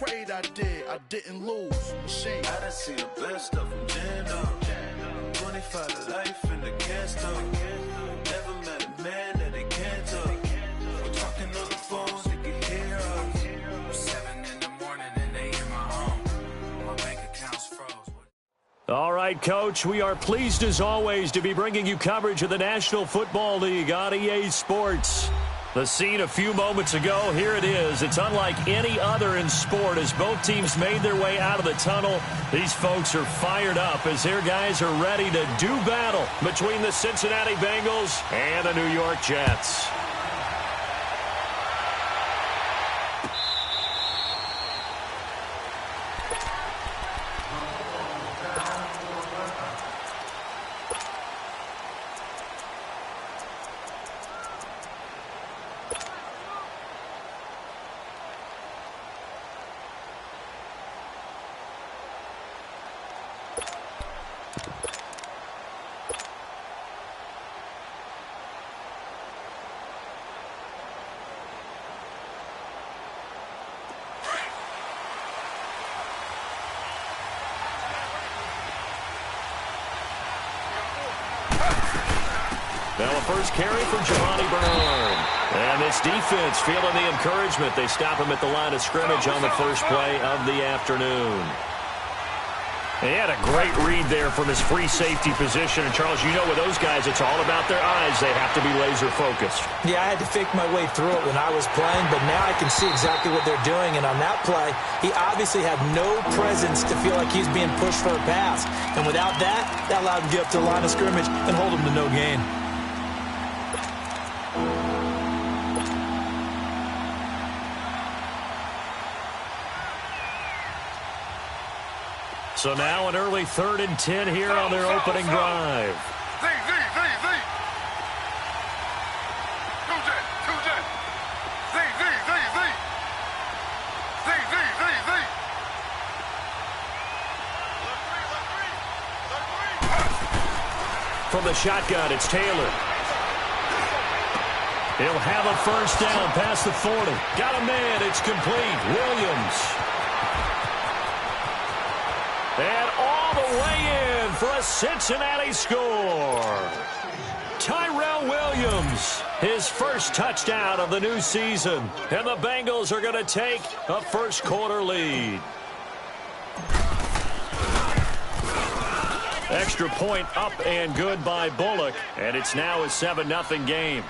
prayed I didn't lose. Machine. I done seen the best stuff from Jando. 25 to life in the gas tank. Never met a man that they can't talk. We're talking on the phone, they can hear us. 7 in the morning and they in my home. My bank account's froze. All right, Coach, we are pleased as always to be bringing you coverage of the National Football League on EA Sports. The scene a few moments ago, here it is. It's unlike any other in sport as both teams made their way out of the tunnel. These folks are fired up as their guys are ready to do battle between the Cincinnati Bengals and the New York Jets. Now a first carry from Giovanni Bernard. And this defense feeling the encouragement. They stop him at the line of scrimmage on the first play of the afternoon. He had a great read there from his free safety position. And, Charles, you know with those guys, it's all about their eyes. They have to be laser-focused. Yeah, I had to fake my way through it when I was playing, but now I can see exactly what they're doing. And on that play, he obviously had no presence to feel like he's being pushed for a pass. And without that, that allowed him to get up to the line of scrimmage and hold him to no gain. So now an early 3rd and 10 here on their opening drive. From the shotgun, it's Taylor. He'll have a first down past the 40. Got a man. It's complete. Williams. And all the way in for a Cincinnati score. Tyrell Williams, his first touchdown of the new season. And the Bengals are going to take a first-quarter lead. Extra point up and good by Bullock. And it's now a 7-0 game.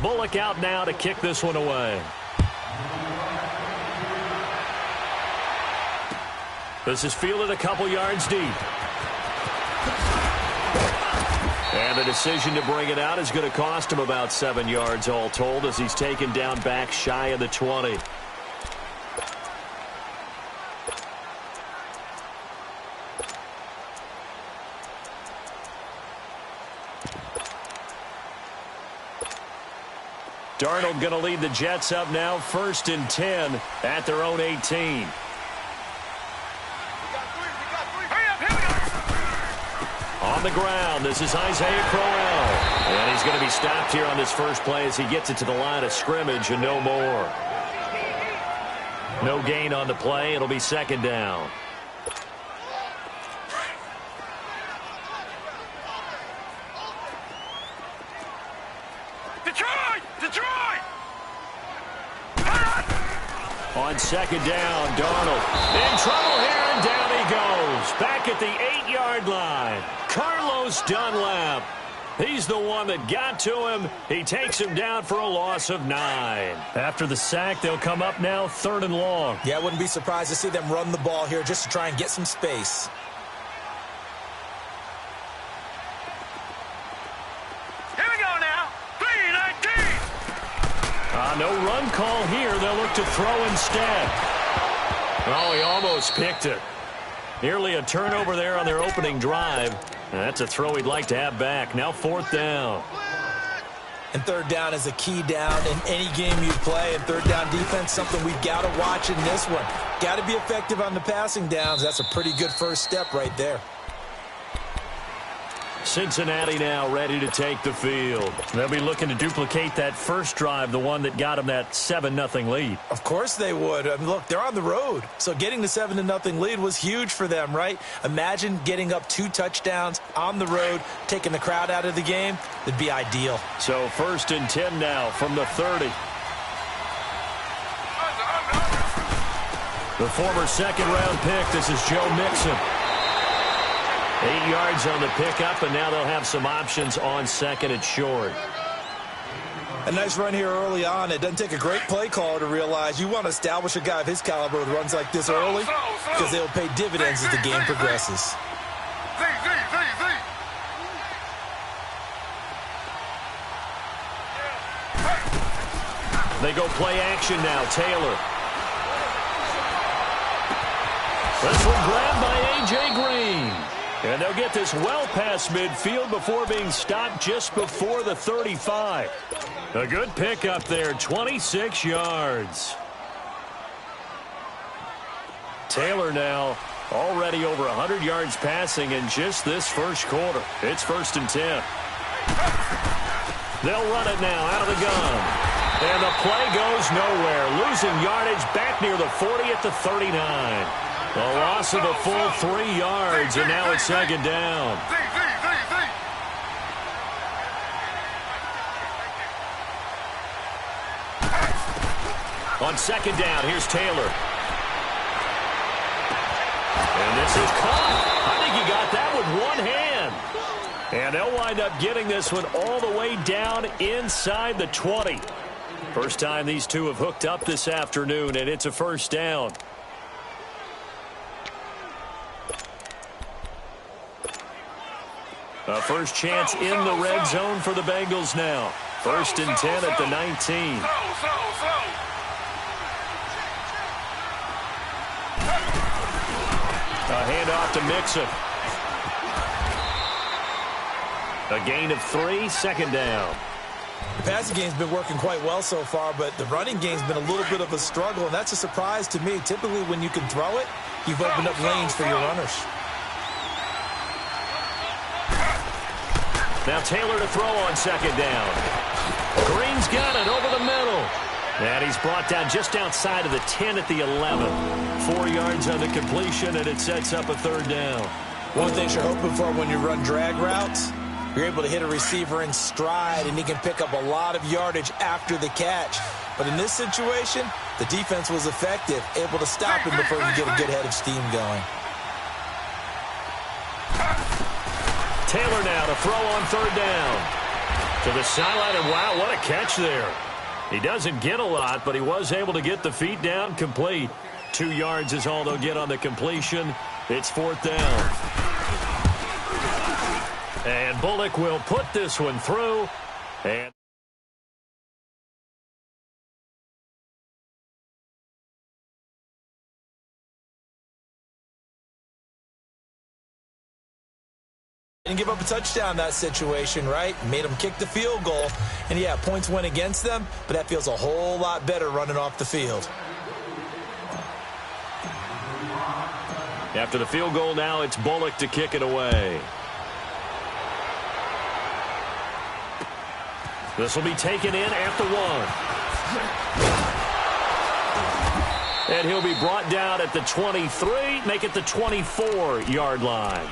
Bullock out now to kick this one away. This is fielded a couple yards deep. And the decision to bring it out is going to cost him about 7 yards all told as he's taken down back shy of the 20. Darnold going to lead the Jets up now 1st and 10 at their own 18. On the ground, this is Isaiah Crowell. And he's going to be stopped here on this first play as he gets it to the line of scrimmage and no more. No gain on the play. It'll be 2nd down. Detroit! On 2nd down, Darnold in trouble here, and down he goes. Back at the 8-yard line. Carlos Dunlap. He's the one that got to him. He takes him down for a loss of 9. After the sack, they'll come up now 3rd and long. Yeah, I wouldn't be surprised to see them run the ball here just to try and get some space. No run call here. They'll look to throw instead. Oh, he almost picked it. Nearly a turnover there on their opening drive. And that's a throw he'd like to have back. Now 4th down. And 3rd down is a key down in any game you play. And 3rd down defense, something we've got to watch in this one. Got to be effective on the passing downs. That's a pretty good first step right there. Cincinnati now ready to take the field. They'll be looking to duplicate that first drive, the one that got them that 7-0 lead. Of course they would. I mean, look, they're on the road. So getting the 7-0 lead was huge for them, right? Imagine getting up 2 touchdowns on the road, taking the crowd out of the game. It'd be ideal. So 1st and 10 now from the 30. The former second-round pick, this is Joe Mixon. 8 yards on the pickup, and now they'll have some options on 2nd and short. A nice run here early on. It doesn't take a great play caller to realize you want to establish a guy of his caliber with runs like this early because they'll pay dividends as the game progresses. They go play action now. Taylor. This one grabbed by A.J. Green. And they'll get this well past midfield before being stopped just before the 35. A good pickup there, 26 yards. Taylor now already over 100 yards passing in just this first quarter. It's 1st and 10. They'll run it now out of the gun. And the play goes nowhere. Losing yardage back near the 40 at the 39. A loss of a full 3 yards, and now it's 2nd down. On 2nd down, here's Taylor. And this is caught. I think he got that with one hand. And they'll wind up getting this one all the way down inside the 20. First time these two have hooked up this afternoon, and it's a 1st down. A first chance in the red zone for the Bengals now. 1st and 10 at the 19. A handoff to Mixon. A gain of 3, 2nd down. The passing game's been working quite well so far, but the running game's been a little bit of a struggle, and that's a surprise to me. Typically, when you can throw it, you've opened up lanes for your runners. Now Taylor to throw on 2nd down. Green's got it over the middle. And he's brought down just outside of the 10 at the 11. 4 yards on the completion, and it sets up a 3rd down. One thing you're hoping for when you run drag routes, you're able to hit a receiver in stride, and he can pick up a lot of yardage after the catch. But in this situation, the defense was effective, able to stop him before he could get a good head of steam going. Taylor now to throw on 3rd down. To the sideline, and wow, what a catch there. He doesn't get a lot, but he was able to get the feet down complete. 2 yards is all they'll get on the completion. It's 4th down. And Bullock will put this one through. And didn't give up a touchdown in that situation, right? Made them kick the field goal. And, yeah, points went against them, but that feels a whole lot better running off the field. after the field goal now, it's Bullock to kick it away. This will be taken in at the 1. And he'll be brought down at the 23, make it the 24-yard line.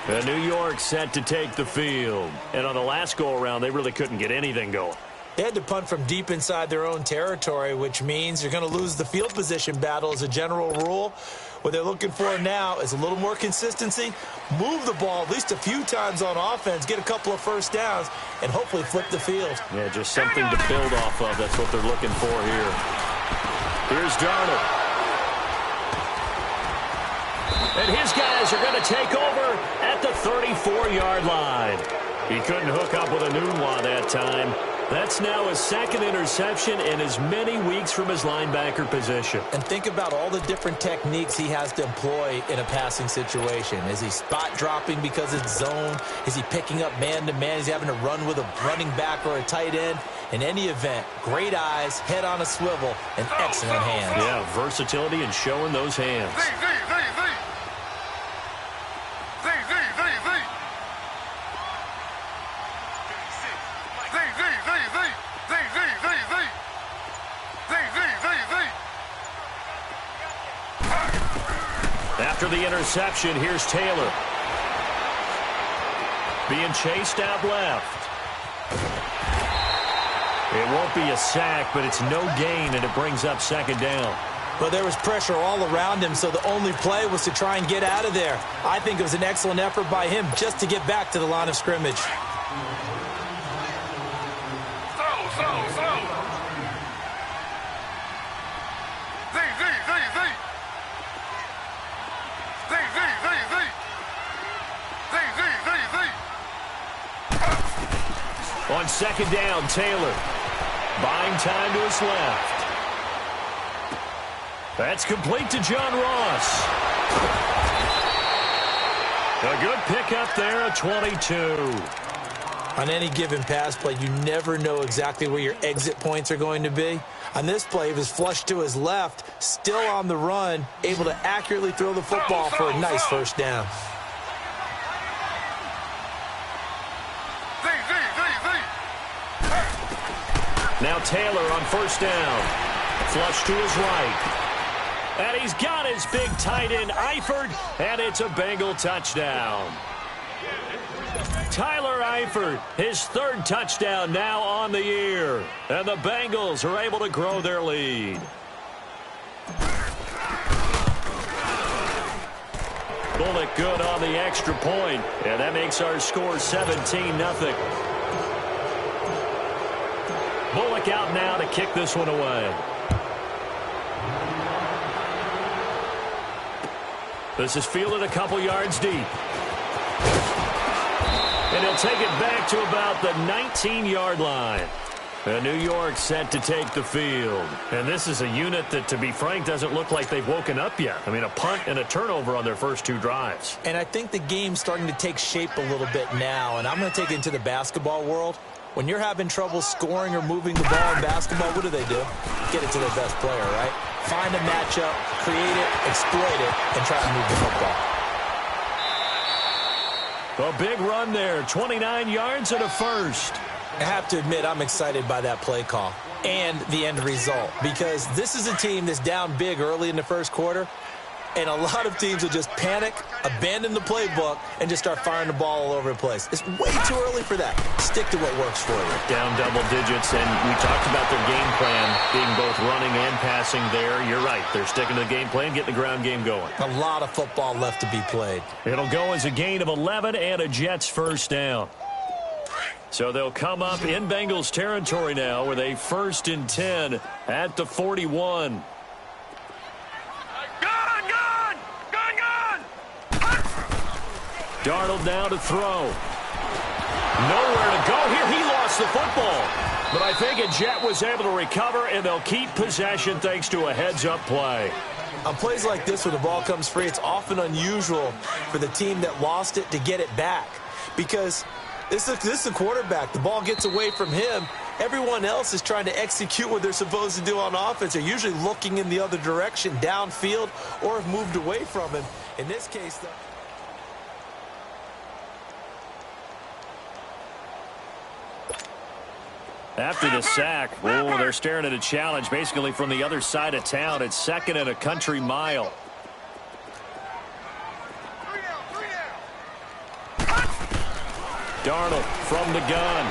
And New York set to take the field. And on the last go-around, they really couldn't get anything going. They had to punt from deep inside their own territory, which means you're going to lose the field position battle as a general rule. What they're looking for now is a little more consistency, move the ball at least a few times on offense, get a couple of first downs, and hopefully flip the field. Yeah, just something to build off of. That's what they're looking for here. Here's Darnold. And his guys are going to take over at the 34-yard line. He couldn't hook up with Enunwa that time. That's now his second interception in as many weeks from his linebacker position. And think about all the different techniques he has to employ in a passing situation. Is he spot dropping because it's zone? Is he picking up man-to-man? Is he having to run with a running back or a tight end? In any event, great eyes, head on a swivel, and excellent hands. Yeah, versatility and showing those hands. After the interception, here's Taylor. Being chased out left. It won't be a sack, but it's no gain, and it brings up second down. Well, there was pressure all around him, so the only play was to try and get out of there. I think it was an excellent effort by him just to get back to the line of scrimmage. On second down, Taylor. Buying time to his left. That's complete to John Ross. A good pickup there at 22. On any given pass play, you never know exactly where your exit points are going to be. On this play, he was flushed to his left, still on the run, able to accurately throw the football for a nice first down. Now Taylor on first down. Flush to his right. And he's got his big tight end, Eifert, and it's a Bengal touchdown. Tyler Eifert, his third touchdown now on the year. And the Bengals are able to grow their lead. Bullock good on the extra point, and that makes our score 17-0. Bullock out now to kick this one away. This is fielded a couple yards deep. And he'll take it back to about the 19-yard line. And New York set to take the field. And this is a unit that, to be frank, doesn't look like they've woken up yet. I mean, a punt and a turnover on their first two drives. And I think the game's starting to take shape a little bit now. And I'm going to take it into the basketball world. When you're having trouble scoring or moving the ball in basketball, what do? Get it to their best player, right? Find a matchup, create it, exploit it, and try to move the football. A big run there, 29 yards and a first. I have to admit, I'm excited by that play call and the end result, because this is a team that's down big early in the first quarter, and a lot of teams will just panic, abandon the playbook, and just start firing the ball all over the place. It's way too early for that. Stick to what works for you. Down double digits, and we talked about their game plan being both running and passing there. You're right. They're sticking to the game plan, getting the ground game going. A lot of football left to be played. It'll go as a gain of 11 and a Jets first down. So they'll come up in Bengals territory now with a 1st and 10 at the 41. Darnold now to throw. Nowhere to go here. He lost the football. But I think a Jet was able to recover, and they'll keep possession thanks to a heads-up play. On plays like this where the ball comes free, it's often unusual for the team that lost it to get it back. Because this is a quarterback. The ball gets away from him. Everyone else is trying to execute what they're supposed to do on offense. They're usually looking in the other direction, downfield, or have moved away from him. In this case, though, after the sack, they're staring at a challenge basically from the other side of town. It's 2nd and a country mile. Darnold from the gun.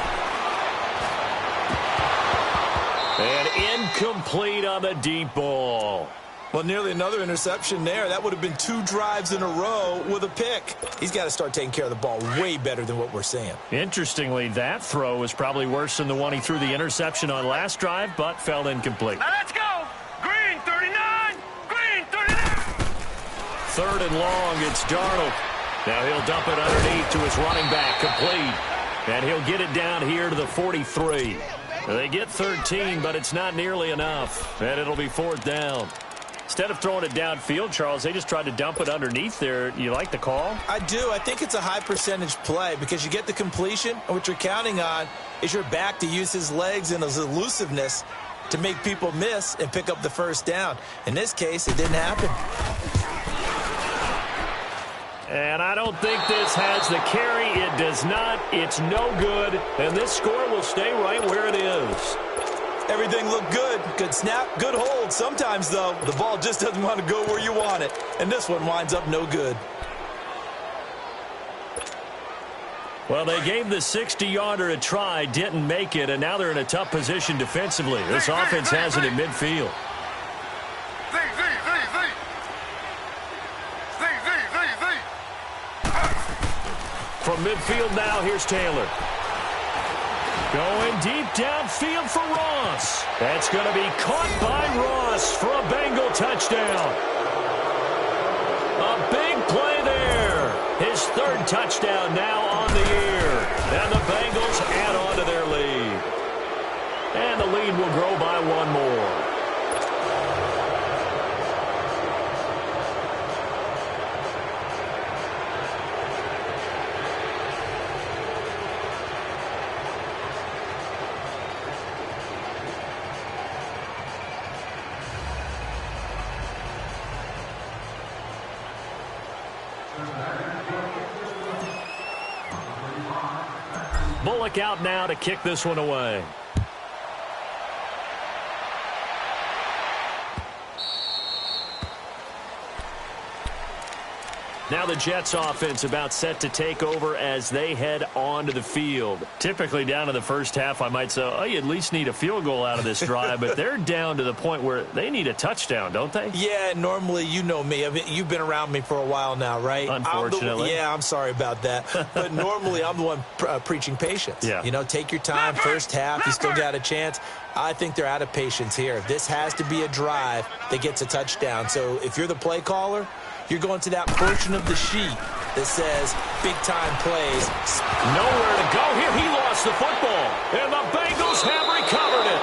And incomplete on the deep ball. Well, nearly another interception there. That would have been 2 drives in a row with a pick. He's got to start taking care of the ball way better than what we're seeing. Interestingly, that throw was probably worse than the one he threw the interception on last drive, but fell incomplete. Now let's go. Green 39. Green 39. 3rd and long, it's Darnold. Now he'll dump it underneath to his running back, complete. And he'll get it down here to the 43. They get 13, but it's not nearly enough. And it'll be 4th down. Instead of throwing it downfield, Charles, they just tried to dump it underneath there. You like the call? I do. I think it's a high percentage play because you get the completion, and what you're counting on is your back to use his legs and his elusiveness to make people miss and pick up the first down. In this case, it didn't happen. And I don't think this has the carry. It does not. It's no good. And this score will stay right where it is. Everything looked good. Good snap, good hold. Sometimes, though, the ball just doesn't want to go where you want it. And this one winds up no good. Well, they gave the 60-yarder a try, didn't make it, and now they're in a tough position defensively. This offense has it in midfield. From midfield now, here's Taylor. Going deep downfield for Ross. That's going to be caught by Ross for a Bengal touchdown. A big play there. His third touchdown now on the year. And the Bengals add on to their lead. And the lead will grow by one more. Bullock out now to kick this one away. Now the Jets offense about set to take over as they head onto the field. Typically down to the first half, I might say, oh, you at least need a field goal out of this drive, but they're down to the point where they need a touchdown, don't they? Yeah, normally, you know me. I mean, you've been around me for a while now, right? Unfortunately. I'm sorry about that. But normally, I'm the one preaching patience. Yeah. You know, take your time. First half, you still got a chance. I think they're out of patience here. This has to be a drive that gets a touchdown. So if you're the play caller, you're going to that portion of the sheet that says big-time plays. Nowhere to go here. He lost the football, and the Bengals have recovered it.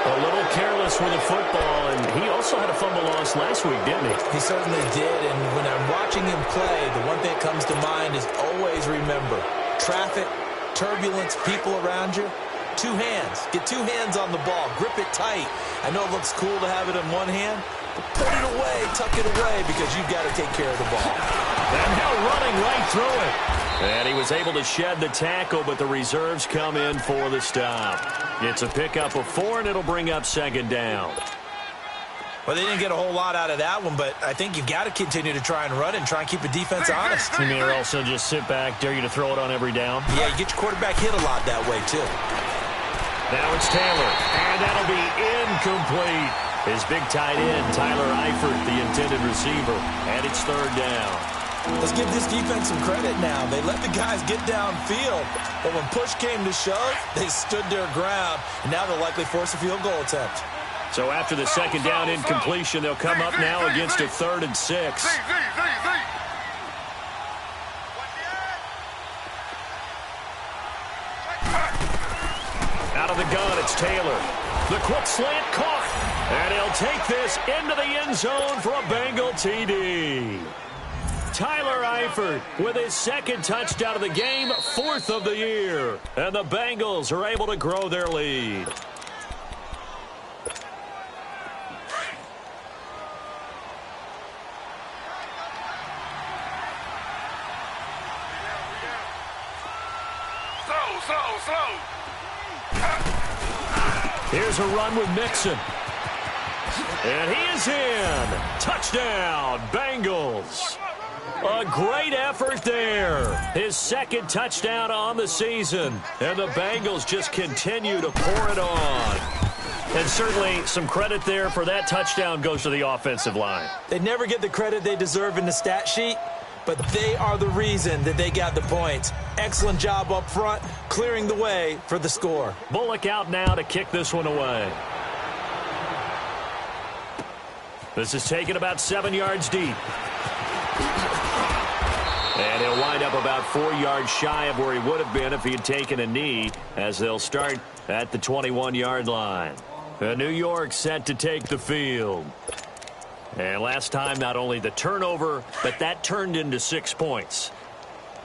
A little careless with the football, and he also had a fumble loss last week, didn't he? He certainly did, and when I'm watching him play, the one thing that comes to mind is always remember, traffic, turbulence, people around you, two hands. Get two hands on the ball. Grip it tight. I know it looks cool to have it in one hand, but put it away, tuck it away, because you've got to take care of the ball. And now running right through it. And he was able to shed the tackle, but the reserves come in for the stop. It's a pickup of 4, and it'll bring up second down. Well, they didn't get a whole lot out of that one, but I think you've got to continue to try and run and try and keep the defense honest. You mean also just sit back, dare you to throw it on every down? Yeah, you get your quarterback hit a lot that way, too. Now it's Taylor, and that'll be incomplete. His big tight end, Tyler Eifert, the intended receiver, and it's third down. Let's give this defense some credit now. They let the guys get downfield, but when push came to shove, they stood their ground, and now they'll likely force a field goal attempt. So after the second down incompletion, they'll come up now against a 3rd and 6. Out of the gun, it's Taylor. The quick slant caught. And he'll take this into the end zone for a Bengal TD. Tyler Eifert with his second touchdown of the game, 4th of the year. And the Bengals are able to grow their lead. Slow. Here's a run with Mixon. And he is in. Touchdown, Bengals. A great effort there. His second touchdown on the season. And the Bengals just continue to pour it on. And certainly some credit there for that touchdown goes to the offensive line. They never get the credit they deserve in the stat sheet, but they are the reason that they got the points. Excellent job up front, clearing the way for the score. Bullock out now to kick this one away. This is taken about 7 yards deep. And he'll wind up about 4 yards shy of where he would have been if he had taken a knee, as they'll start at the 21-yard line. New York set to take the field. And last time, not only the turnover, but that turned into 6 points.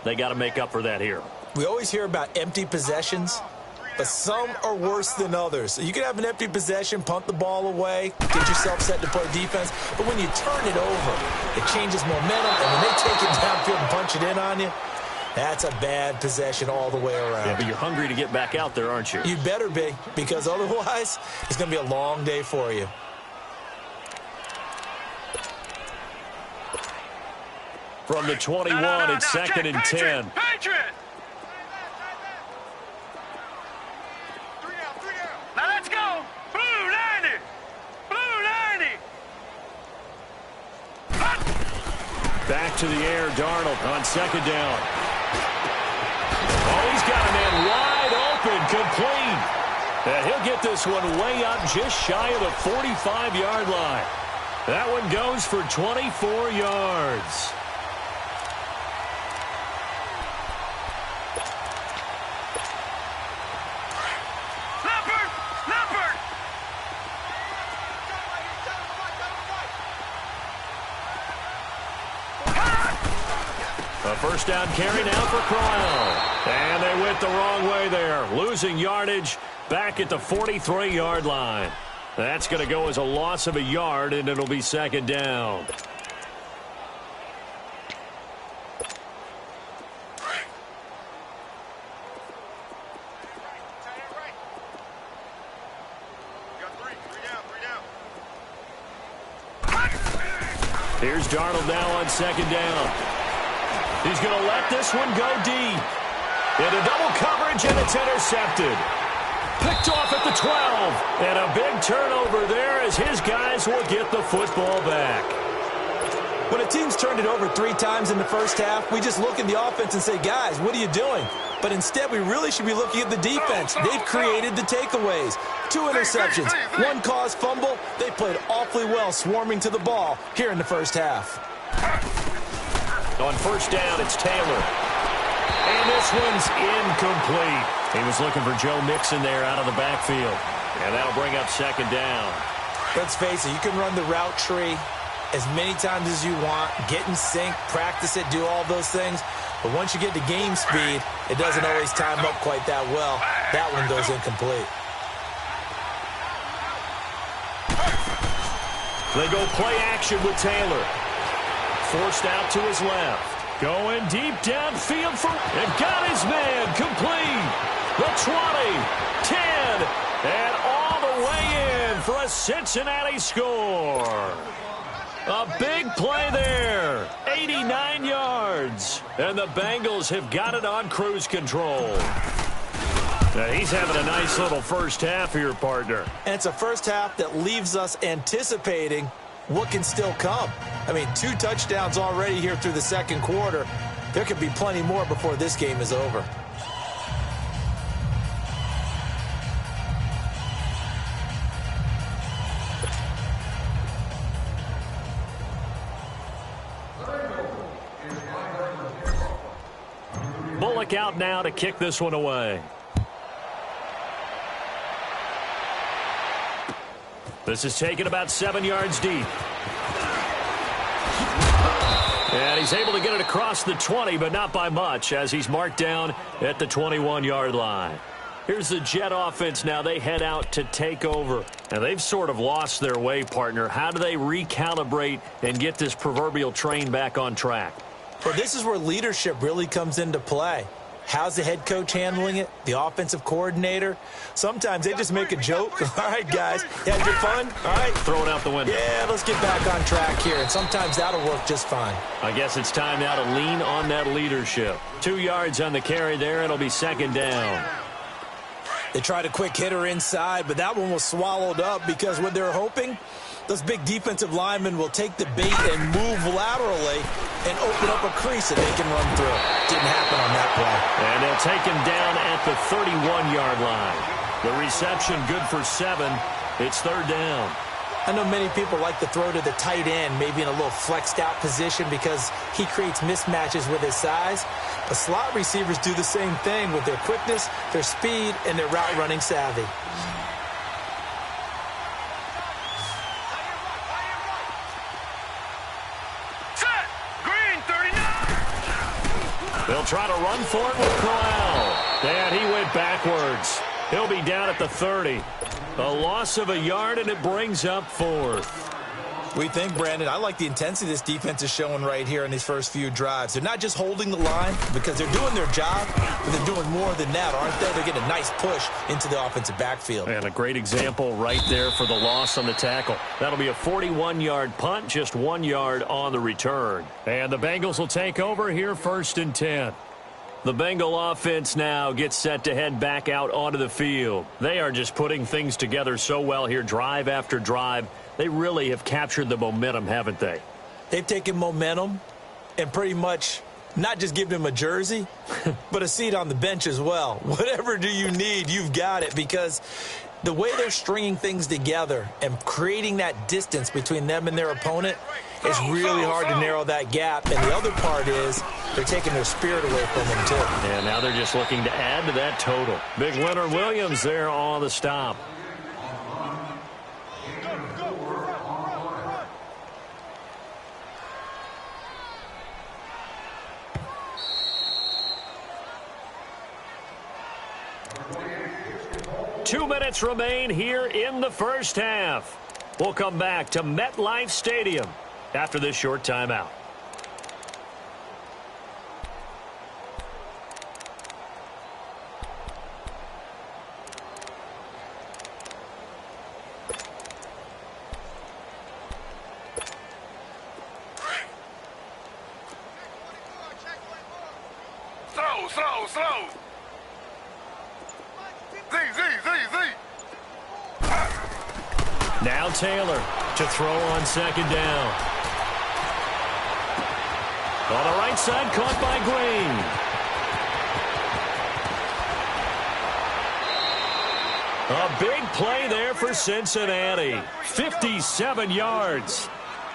They got to make up for that here. We always hear about empty possessions, but some are worse than others. So you can have an empty possession, punt the ball away, get yourself set to play defense, but when you turn it over, it changes momentum, and when they take it downfield and punch it in on you, That's a bad possession all the way around. Yeah, but you're hungry to get back out there, aren't you? You better be, because otherwise it's going to be a long day for you. From the 21, it's second and 10. Patriot! Now let's go! Blue 90! Blue 90! Back to the air, Darnold on second down. Oh, he's got a man wide open, complete. And he'll get this one way up just shy of the 45-yard line. That one goes for 24 yards. A first down carry now for Crowell. And they went the wrong way there. Losing yardage back at the 43-yard line. That's going to go as a loss of a yard, and it'll be second down. Here's Darnold now on second down. He's going to let this one go deep. Into double coverage, and it's intercepted. Picked off at the 12. And a big turnover there as his guys will get the football back. When a team's turned it over 3 times in the first half, we just look at the offense and say, guys, what are you doing? But instead, we really should be looking at the defense. They've created the takeaways. 2 interceptions, 1 caused fumble. They played awfully well swarming to the ball here in the first half. On first down, it's Taylor. And this one's incomplete. He was looking for Joe Mixon there out of the backfield. And that'll bring up second down. Let's face it, you can run the route tree as many times as you want, get in sync, practice it, do all those things. But once you get to game speed, it doesn't always time up quite that well. That one goes incomplete. They go play action with Taylor. Forced out to his left. Going deep downfield and got his man complete. The 20, 10, and all the way in for a Cincinnati score. A big play there. 89 yards. And the Bengals have got it on cruise control. Now he's having a nice little first half here, partner. And it's a first half that leaves us anticipating what can still come. I mean, 2 touchdowns already here through the second quarter. There could be plenty more before this game is over. Bullock out now to kick this one away. This is taken about 7 yards deep. And he's able to get it across the 20, but not by much, as he's marked down at the 21-yard line. Here's the Jet offense now. They head out to take over. And they've sort of lost their way, partner. How do they recalibrate and get this proverbial train back on track? Well, this is where leadership really comes into play. How's the head coach handling it? The offensive coordinator? Sometimes they just make a joke. All right, guys, had your fun? All right. Throw it out the window. Yeah, let's get back on track here. And sometimes that'll work just fine. I guess it's time now to lean on that leadership. 2 yards on the carry there. It'll be second down. They tried a quick hitter inside, but that one was swallowed up because what they're hoping, those big defensive linemen will take the bait and move laterally and open up a crease that they can run through. Didn't happen on that play. And they'll take him down at the 31-yard line. The reception good for 7. It's third down. I know many people like to throw to the tight end, maybe in a little flexed out position because he creates mismatches with his size. But slot receivers do the same thing with their quickness, their speed, and their route running savvy. Set! Green 39! They'll try to run for it with Crowell. And he went backwards. He'll be down at the 30. A loss of a yard, and it brings up 4th. What do you think, Brandon? I like the intensity this defense is showing right here in these first few drives. They're not just holding the line because they're doing their job, but they're doing more than that, aren't they? They're getting a nice push into the offensive backfield. And a great example right there for the loss on the tackle. That'll be a 41-yard punt, just 1 yard on the return. And the Bengals will take over here, 1st and 10. The Bengal offense now gets set to head back out onto the field. They are just putting things together so well here, drive after drive. They really have captured the momentum, haven't they? They've taken momentum and pretty much not just given him a jersey, but a seat on the bench as well. Whatever do you need, you've got it, because the way they're stringing things together and creating that distance between them and their opponent, it's really hard to narrow that gap. And the other part is they're taking their spirit away from them, too. And now they're just looking to add to that total. Big Leonard Williams there on the stop. Two minutes remain here in the first half. We'll come back to MetLife Stadium after this short timeout. Slow. Z. Now Taylor to throw on 2nd down. On the right side, caught by Green. A big play there for Cincinnati. 57 yards.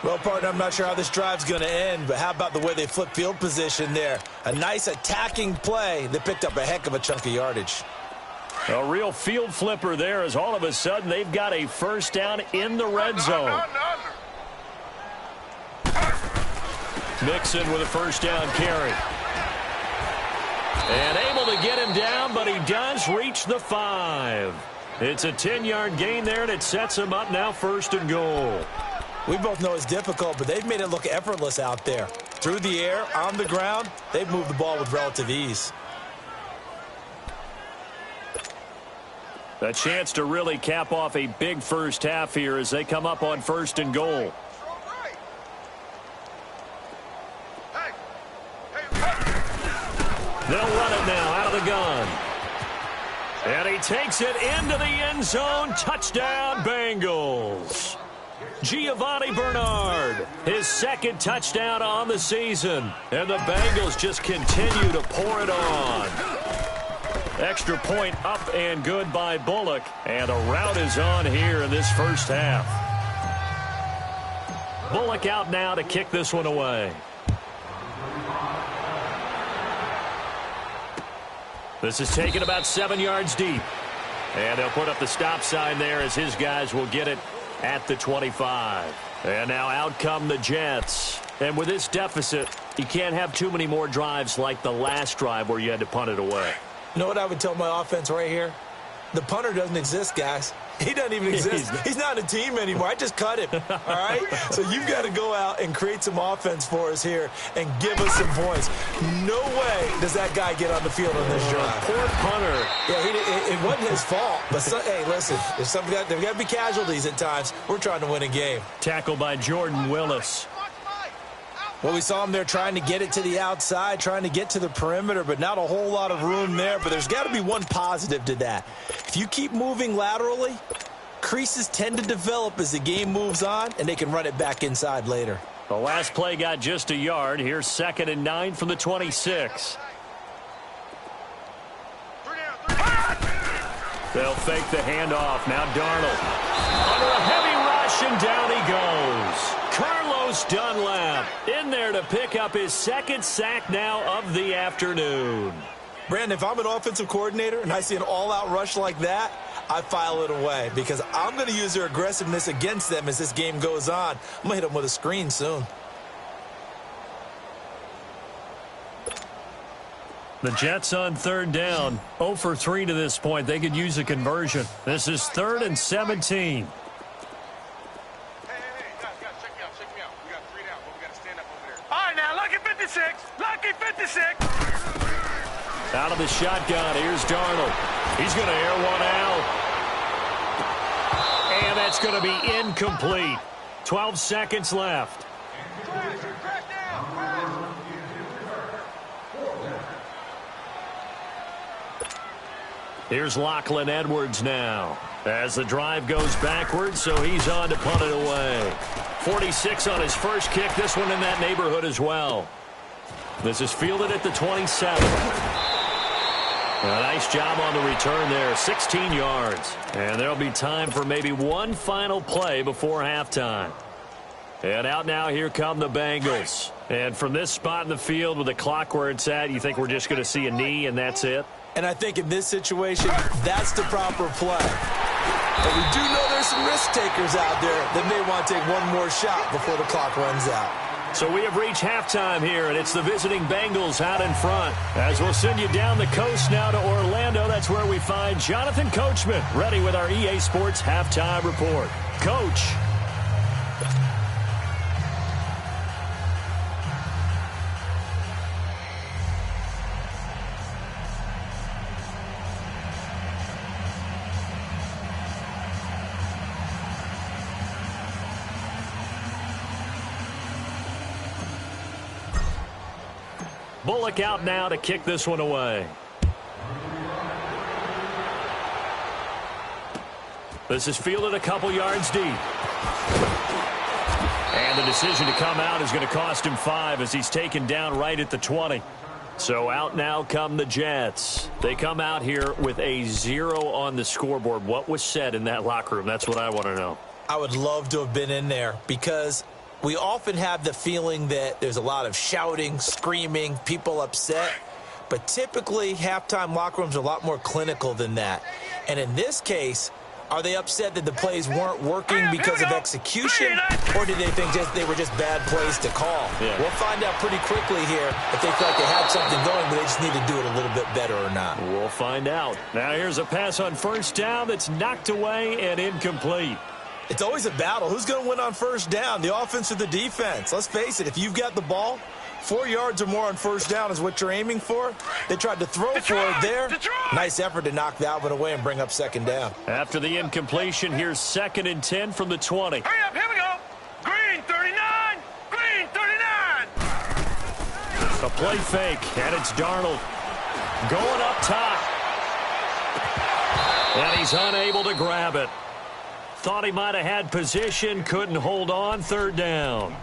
Well, partner, I'm not sure how this drive's going to end, but how about the way they flip field position there? A nice attacking play that picked up a heck of a chunk of yardage. A real field flipper there, as all of a sudden they've got a first down in the red zone. Mixon with a first down carry. And able to get him down, but he does reach the 5. It's a 10-yard gain there, and it sets him up now 1st and goal. We both know it's difficult, but they've made it look effortless out there. Through the air, on the ground, they've moved the ball with relative ease. A chance to really cap off a big first half here as they come up on 1st and goal. They'll run it now out of the gun. And he takes it into the end zone. Touchdown, Bengals. Giovanni Bernard, his 2nd touchdown on the season. And the Bengals just continue to pour it on. Extra point up and good by Bullock. And a rout is on here in this first half. Bullock out now to kick this one away. This is taken about 7 yards deep. And they'll put up the stop sign there as his guys will get it at the 25. And now out come the Jets. And with this deficit, you can't have too many more drives like the last drive where you had to punt it away. You know what I would tell my offense right here? The punter doesn't exist, guys. He doesn't even exist. He's not a team anymore. I just cut him, all right? So you've got to go out and create some offense for us here and give us some points. No way does that guy get on the field on this drive. Poor punter. Yeah, it wasn't his fault. But, hey, listen, there's got to be casualties at times. We're trying to win a game. Tackled by Jordan Willis. Well, we saw him there trying to get it to the outside, trying to get to the perimeter, but not a whole lot of room there. But there's got to be one positive to that. If you keep moving laterally, creases tend to develop as the game moves on, and they can run it back inside later. The last play got just a yard. Here's 2nd and 9 from the 26. They'll fake the handoff. Now Darnold. Under a heavy rush, and down he goes. Carlos Dunlap in there to pick up his 2nd sack now of the afternoon. Brandon, if I'm an offensive coordinator and I see an all-out rush like that, I file it away because I'm going to use their aggressiveness against them as this game goes on. I'm going to hit them with a screen soon. The Jets on 3rd down. 0 for 3 to this point. They could use a conversion. This is 3rd and 17. 56. Lucky 56. Out of the shotgun, here's Darnold. He's going to air one out. And that's going to be incomplete. 12 seconds left. Here's Lachlan Edwards now as the drive goes backwards, so he's on to punt it away. 46 on his first kick, this one in that neighborhood as well. This is fielded at the 27. A nice job on the return there, 16 yards. And there'll be time for maybe one final play before halftime. And out now, here come the Bengals. And from this spot in the field with the clock where it's at, you think we're just going to see a knee and that's it? And I think in this situation, that's the proper play. But we do know there's some risk takers out there that may want to take one more shot before the clock runs out. So we have reached halftime here, and it's the visiting Bengals out in front. As we'll send you down the coast now to Orlando, that's where we find Jonathan Coachman, ready with our EA Sports Halftime Report. Coach. Bullock out now to kick this one away. This is fielded a couple yards deep. And the decision to come out is going to cost him 5 as he's taken down right at the 20. So out now come the Jets. They come out here with a 0 on the scoreboard. What was said in that locker room? That's what I want to know. I would love to have been in there because we often have the feeling that there's a lot of shouting, screaming, people upset. But typically, halftime locker rooms are a lot more clinical than that. And in this case, are they upset that the plays weren't working because of execution? Or did they think they were just bad plays to call? Yeah. We'll find out pretty quickly here if they feel like they had something going, but they just need to do it a little bit better or not. We'll find out. Now here's a pass on first down that's knocked away and incomplete. It's always a battle. Who's going to win on first down, the offense or the defense? Let's face it, if you've got the ball, 4 yards or more on first down is what you're aiming for. They tried to throw for it there. Nice effort to knock that one away and bring up second down. After the incompletion, here's 2nd and 10 from the 20. Hurry up, here we go. Green 39. Green 39. A play fake, and it's Darnold going up top. And he's unable to grab it. Thought he might have had position, couldn't hold on, 3rd down.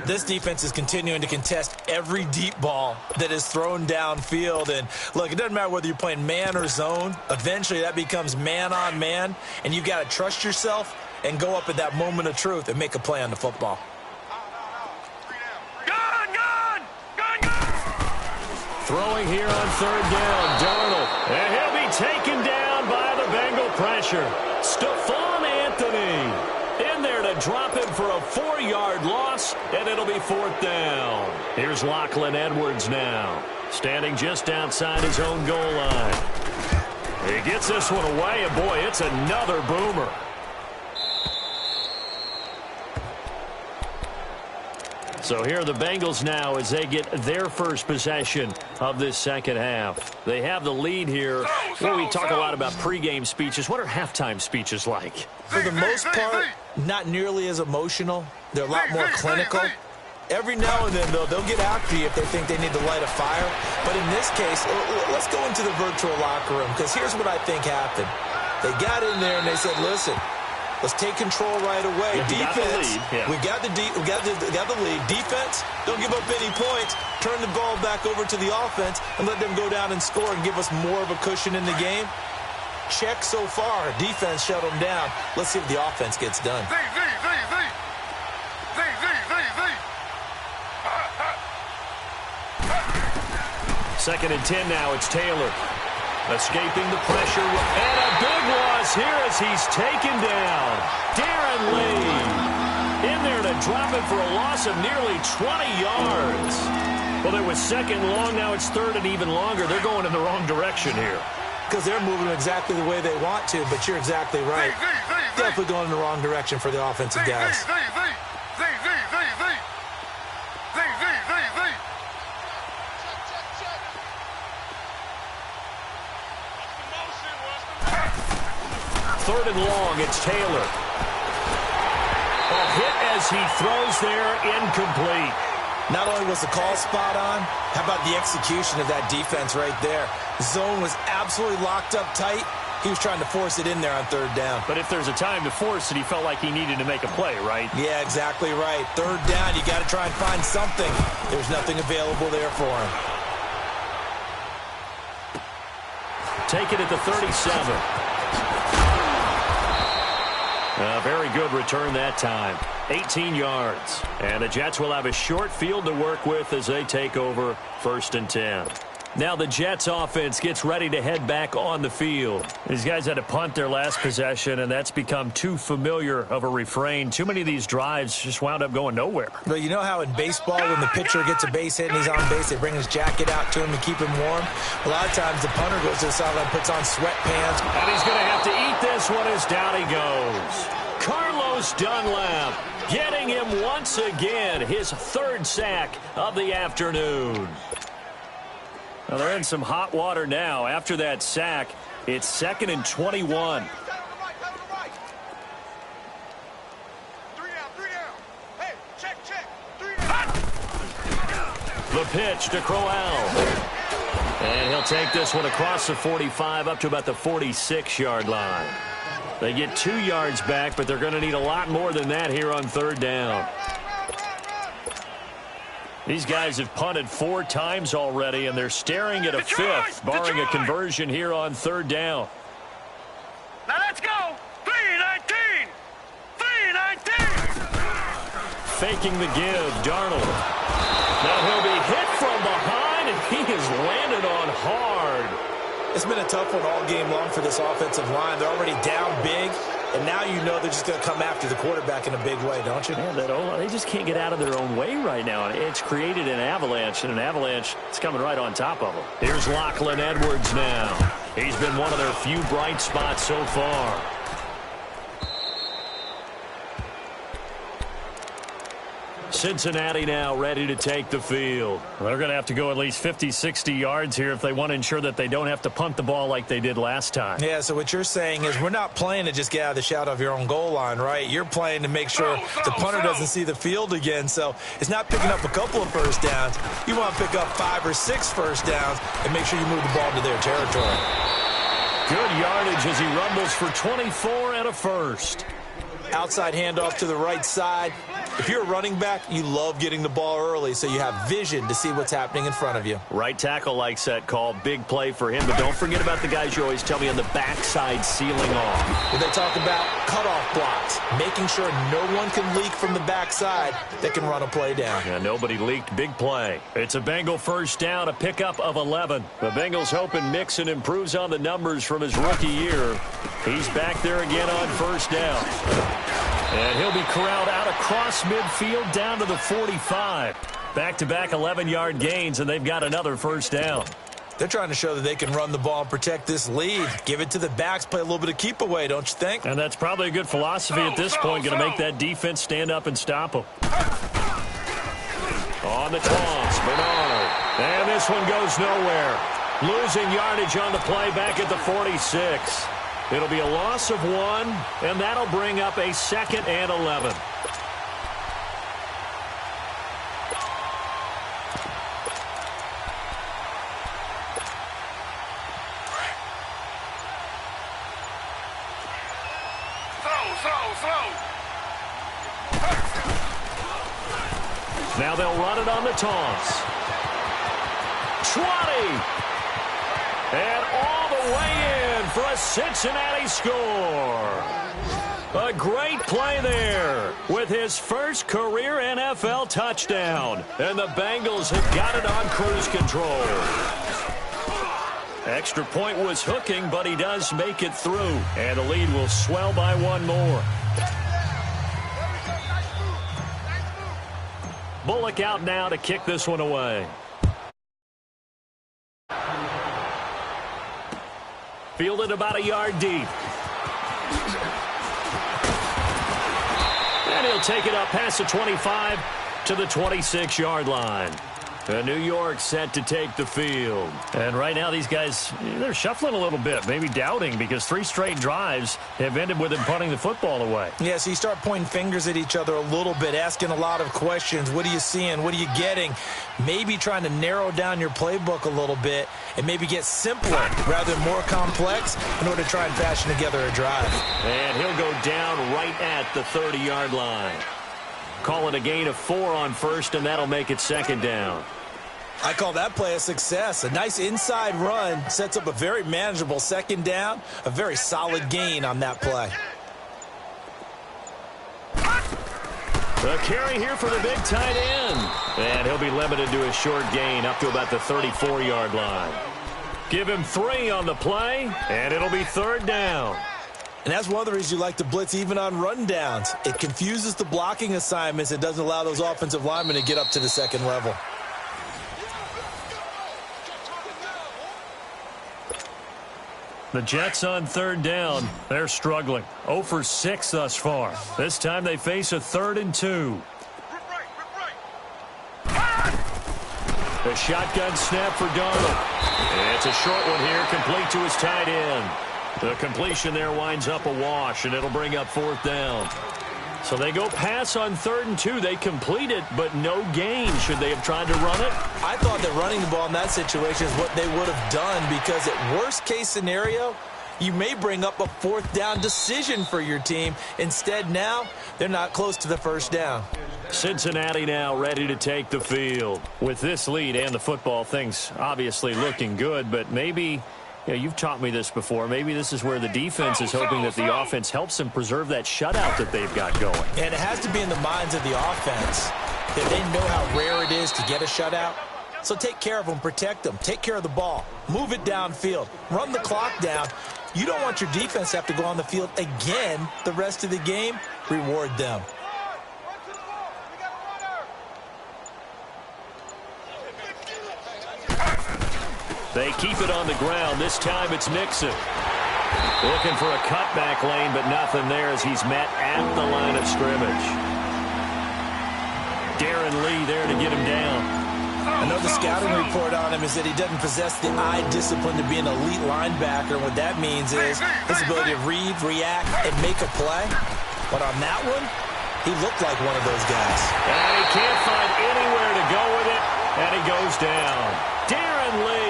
This defense is continuing to contest every deep ball that is thrown downfield. And, look, it doesn't matter whether you're playing man or zone. Eventually that becomes man on man, and you've got to trust yourself and go up at that moment of truth and make a play on the football. Gun! Throwing here on 3rd down, Darnold. And he'll be taken down by the Bengal pressure. Stephon Anthony in there to drop him for a 4-yard loss, and it'll be 4th down. Here's Lachlan Edwards now, standing just outside his own goal line. He gets this one away, and boy, it's another boomer. So here are the Bengals now as they get their first possession of this second half. They have the lead here. Well, we talk a lot about pregame speeches. What are halftime speeches like? For the most part, not nearly as emotional. They're a lot more clinical. Every now and then, though, they'll get after you if they think they need to light a fire. But in this case, let's go into the virtual locker room, because here's what I think happened. They got in there and they said, listen, let's take control right away. Defense, we got the lead. Defense, don't give up any points. Turn the ball back over to the offense and let them go down and score and give us more of a cushion in the game. Check so far. Defense shut them down. Let's see if the offense gets done. 2nd and 10 now. It's Taylor. Escaping the pressure. And a big loss here as he's taken down. Darren Lee in there to drop it for a loss of nearly 20 yards. Well, it was 2nd long. Now it's 3rd and even longer. They're going in the wrong direction here. Because they're moving exactly the way they want to, but you're exactly right. Definitely going in the wrong direction for the offensive guys. third and long. It's Taylor. A hit as he throws there, incomplete. Not only was the call spot on, how about the execution of that defense right there? The zone was absolutely locked up tight. He was trying to force it in there on third down. But if there's a time to force it, he felt like he needed to make a play, right? Yeah, exactly right. Third down, you got to try and find something. There's nothing available there for him. Take it at the 37. A very good return that time. 18 yards. And the Jets will have a short field to work with as they take over 1st and 10. Now the Jets offense gets ready to head back on the field. These guys had to punt their last possession, and that's become too familiar of a refrain. Too many of these drives just wound up going nowhere. Well, you know how in baseball when the pitcher gets a base hit and he's on base, they bring his jacket out to him to keep him warm? A lot of times the punter goes to the sideline, puts on sweatpants. And he's going to have to eat this one as down he goes. Carlos Dunlap getting him once again, his 3rd sack of the afternoon. Well, they're in some hot water now. After that sack, it's 2nd and 21. 3 down. Hey, check. 3 down. The pitch to Crowell. And he'll take this one across the 45 up to about the 46-yard line. They get 2 yards back, but they're going to need a lot more than that here on 3rd down. These guys have punted 4 times already, and they're staring at a 5th, barring a conversion here on 3rd down. Now let's go. 3-19. 3-19. Faking the give, Darnold. Now he'll be hit from behind, and he is landed on hard. It's been a tough one all game long for this offensive line. They're already down big, and now you know they're just going to come after the quarterback in a big way, don't you? Yeah, they just can't get out of their own way right now. It's created an avalanche, and an avalanche is coming right on top of them. Here's Lachlan Edwards now. He's been one of their few bright spots so far. Cincinnati now ready to take the field. They're going to have to go at least 50, 60 yards here if they want to ensure that they don't have to punt the ball like they did last time. Yeah, so what you're saying is we're not playing to just get out of the shadow of your own goal line, right? You're playing to make sure the punter doesn't see the field again. So it's not picking up a couple of first downs. You want to pick up 5 or 6 first downs and make sure you move the ball into their territory. Good yardage as he rumbles for 24 and a first. Outside handoff to the right side. If you're a running back, you love getting the ball early so you have vision to see what's happening in front of you. Right tackle likes that call. Big play for him. But don't forget about the guys you always tell me on the backside sealing off. When they talk about cutoff blocks, making sure no one can leak from the backside that can run a play down. Yeah, nobody leaked. Big play. It's a Bengal first down, a pickup of 11. The Bengals hoping Mixon improves on the numbers from his rookie year. He's back there again on first down. And he'll be corralled out across midfield down to the 45. Back-to-back 11-yard gains, and they've got another first down. They're trying to show that they can run the ball and protect this lead. Give it to the backs, play a little bit of keep away, don't you think? And that's probably a good philosophy at this point, going to make that defense stand up and stop them. On the toss, Bernard. And this one goes nowhere. Losing yardage on the play back at the 46. It'll be a loss of 1, and that'll bring up a 2nd and 11. Throw. Now they'll run it on the toss. 20. And all the way in for a Cincinnati score. A great play there with his first career NFL touchdown. And the Bengals have got it on cruise control. Extra point was hooking, but he does make it through. And the lead will swell by 1 more. Bullock out now to kick this one away. Fielded about a yard deep. And he'll take it up past the 25 to the 26-yard line. New York set to take the field. And right now these guys, they're shuffling a little bit, maybe doubting, because 3 straight drives have ended with them punting the football away. Yeah, so you start pointing fingers at each other a little bit, asking a lot of questions. What are you seeing? What are you getting? Maybe trying to narrow down your playbook a little bit and maybe get simpler rather than more complex in order to try and fashion together a drive. And he'll go down right at the 30-yard line. Call it a gain of 4 on first, and that'll make it 2nd down. I call that play a success. A nice inside run sets up a very manageable 2nd down, a very solid gain on that play. The carry here for the big tight end. And he'll be limited to a short gain up to about the 34-yard line. Give him 3 on the play, and it'll be 3rd down. And that's one of the reasons you like to blitz even on rundowns. It confuses the blocking assignments. It doesn't allow those offensive linemen to get up to the 2nd level. The Jets on 3rd down. They're struggling. 0 for 6 thus far. This time they face a 3rd and 2. The shotgun snap for Darnold. It's a short one here, complete to his tight end. The completion there winds up a wash, and it'll bring up 4th down. So they go pass on 3rd and 2. They complete it, but no gain. Should they have tried to run it? I thought that running the ball in that situation is what they would have done, because at worst case scenario, you may bring up a 4th down decision for your team. Instead, now they're not close to the 1st down. Cincinnati now ready to take the field. With this lead and the football, things obviously looking good, but maybe... Yeah, you've taught me this before. Maybe this is where the defense is hoping that the offense helps them preserve that shutout that they've got going. And it has to be in the minds of the offense that they know how rare it is to get a shutout. So take care of them, protect them, take care of the ball, move it downfield, run the clock down. You don't want your defense to have to go on the field again the rest of the game. Reward them. They keep it on the ground. This time it's Mixon. Looking for a cutback lane, but nothing there as he's met at the line of scrimmage. Darren Lee there to get him down. I know the scouting report on him is that he doesn't possess the eye discipline to be an elite linebacker. And what that means is his ability to read, react, and make a play. But on that one, he looked like one of those guys. And he can't find anywhere to go with it, and he goes down. Darren Lee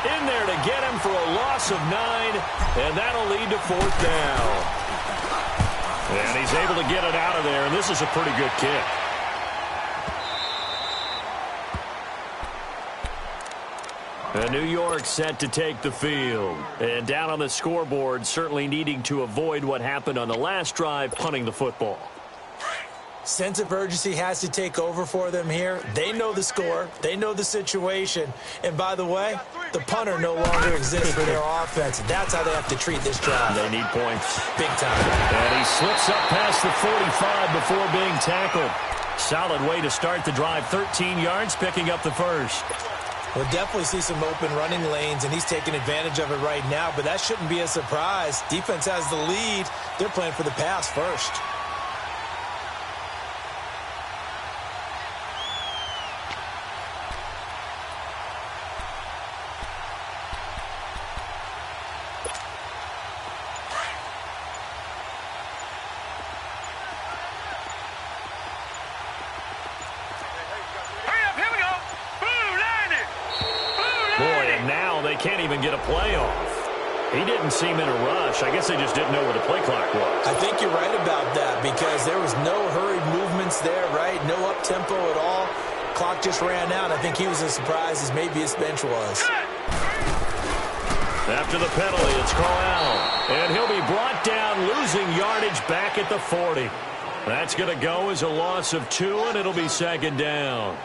in there to get him for a loss of 9, and that'll lead to 4th down. And he's able to get it out of there, and this is a pretty good kick. And New York set to take the field. And down on the scoreboard, certainly needing to avoid what happened on the last drive, punting the football. Sense of urgency has to take over for them here. They know the score. They know the situation. And by the way, the punter no longer exists for their offense. That's how they have to treat this drive. They need points. Big time. And he slips up past the 45 before being tackled. Solid way to start the drive. 13 yards, picking up the first. We'll definitely see some open running lanes, and he's taking advantage of it right now, but that shouldn't be a surprise. Defense has the lead. They're playing for the pass first. Can't even get a play off. He didn't seem in a rush. I guess they just didn't know where the play clock was. I think you're right about that because there was no hurried movements there, right? No up-tempo at all. Clock just ran out. I think he was as surprised as maybe his bench was. After the penalty, it's Corral. And he'll be brought down, losing yardage back at the 40. That's going to go as a loss of 2, and it'll be 2nd down.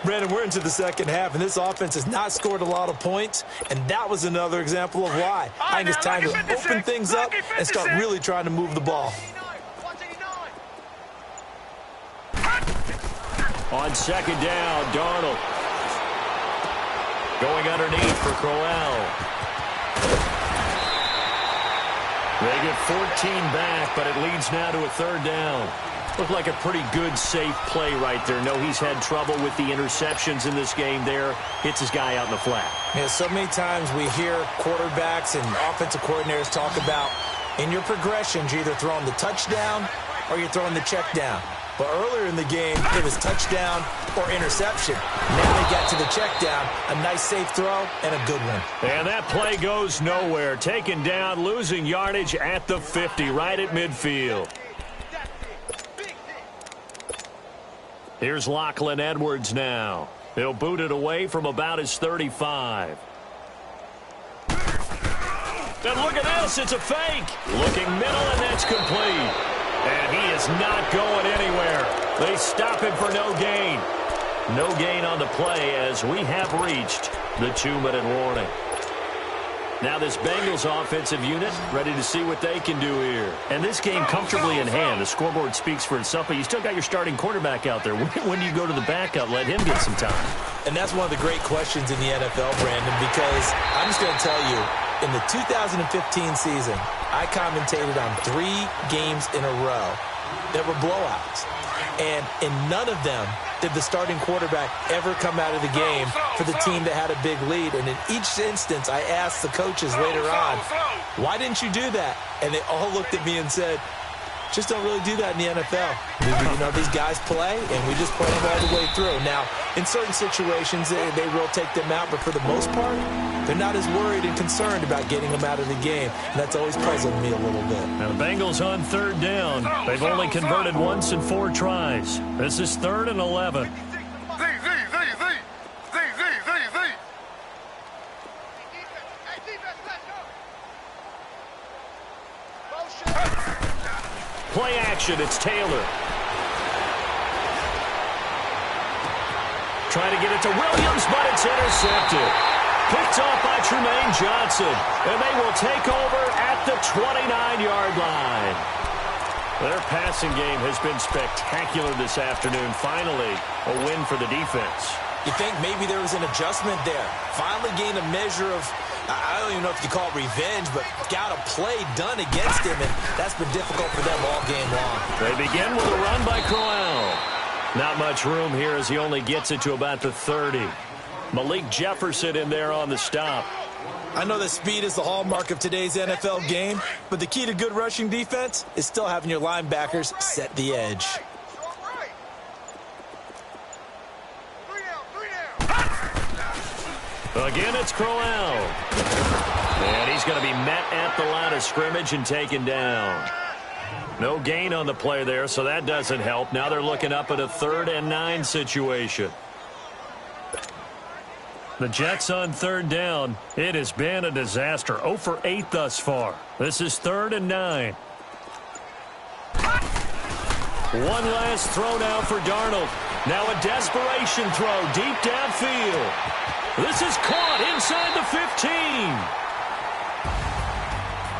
Brandon, we're into the second half, and this offense has not scored a lot of points, and that was another example of why. I think it's time to open things up and start really trying to move the ball. On 2nd down, Darnold. Going underneath for Crowell. They get 14 back, but it leads now to a third down. Looked like a pretty good, safe play right there. No, he's had trouble with the interceptions in this game there. Hits his guy out in the flat. Yeah, so many times we hear quarterbacks and offensive coordinators talk about in your progressions, you're either throwing the touchdown or you're throwing the check down. But earlier in the game, it was touchdown or interception. Now they got to the check down, a nice safe throw, and a good one. And that play goes nowhere. Taken down, losing yardage at the 50, right at midfield. Here's Lachlan Edwards now. He'll boot it away from about his 35. And look at this, it's a fake. Looking middle, and that's complete. And he is not going anywhere. They stop him for no gain. No gain on the play as we have reached the 2-minute warning. Now this Bengals offensive unit ready to see what they can do here. And this game comfortably in hand. The scoreboard speaks for itself, but you still got your starting quarterback out there. When do you go to the backup, let him get some time? And that's one of the great questions in the NFL, Brandon, because I'm just going to tell you, in the 2015 season, I commentated on 3 games in a row that were blowouts. And in none of them did the starting quarterback ever come out of the game for the team that had a big lead. And in each instance, I asked the coaches later on, why didn't you do that? And they all looked at me and said, just don't really do that in the NFL. You know, these guys play, and we just play them all the way through. Now, in certain situations, they will take them out, but for the most part, they're not as worried and concerned about getting them out of the game, and that's always puzzled me a little bit. Now the Bengals on third down. They've only converted once in 4 tries. This is 3rd and 11. Play action, it's Taylor. Trying to get it to Williams, but it's intercepted. Picked off by Trumaine Johnson, and they will take over at the 29-yard line. Their passing game has been spectacular this afternoon. Finally, a win for the defense. You think maybe there was an adjustment there. Finally gained a measure of, I don't even know if you call it revenge, but got a play done against him, and that's been difficult for them all game long. They begin with a run by Crowell. Not much room here as he only gets it to about the 30. Malik Jefferson in there on the stop. I know that speed is the hallmark of today's NFL game, but the key to good rushing defense is still having your linebackers set the edge. Again, it's Crowell. And he's going to be met at the line of scrimmage and taken down. No gain on the play there, so that doesn't help. Now they're looking up at a 3rd and 9 situation. The Jets on 3rd down. It has been a disaster. 0 for 8 thus far. This is 3rd and 9. One last throw now for Darnold. Now a desperation throw deep downfield. This is caught inside the 15.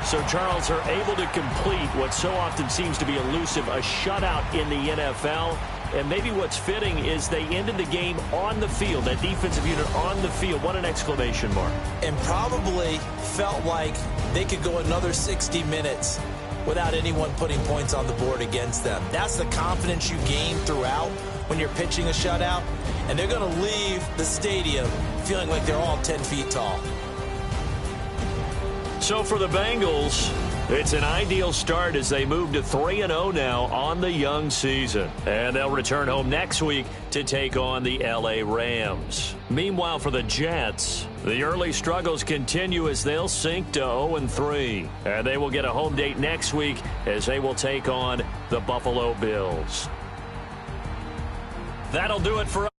So, Charles, are able to complete what so often seems to be elusive, a shutout in the NFL. And maybe what's fitting is they ended the game on the field, that defensive unit on the field. What an exclamation mark. And probably felt like they could go another 60 minutes without anyone putting points on the board against them. That's the confidence you gain throughout when you're pitching a shutout. And they're going to leave the stadium feeling like they're all 10 feet tall. So for the Bengals, it's an ideal start as they move to 3-0 now on the young season. And they'll return home next week to take on the LA Rams. Meanwhile, for the Jets, the early struggles continue as they'll sink to 0-3. And they will get a home date next week as they will take on the Buffalo Bills. That'll do it for us.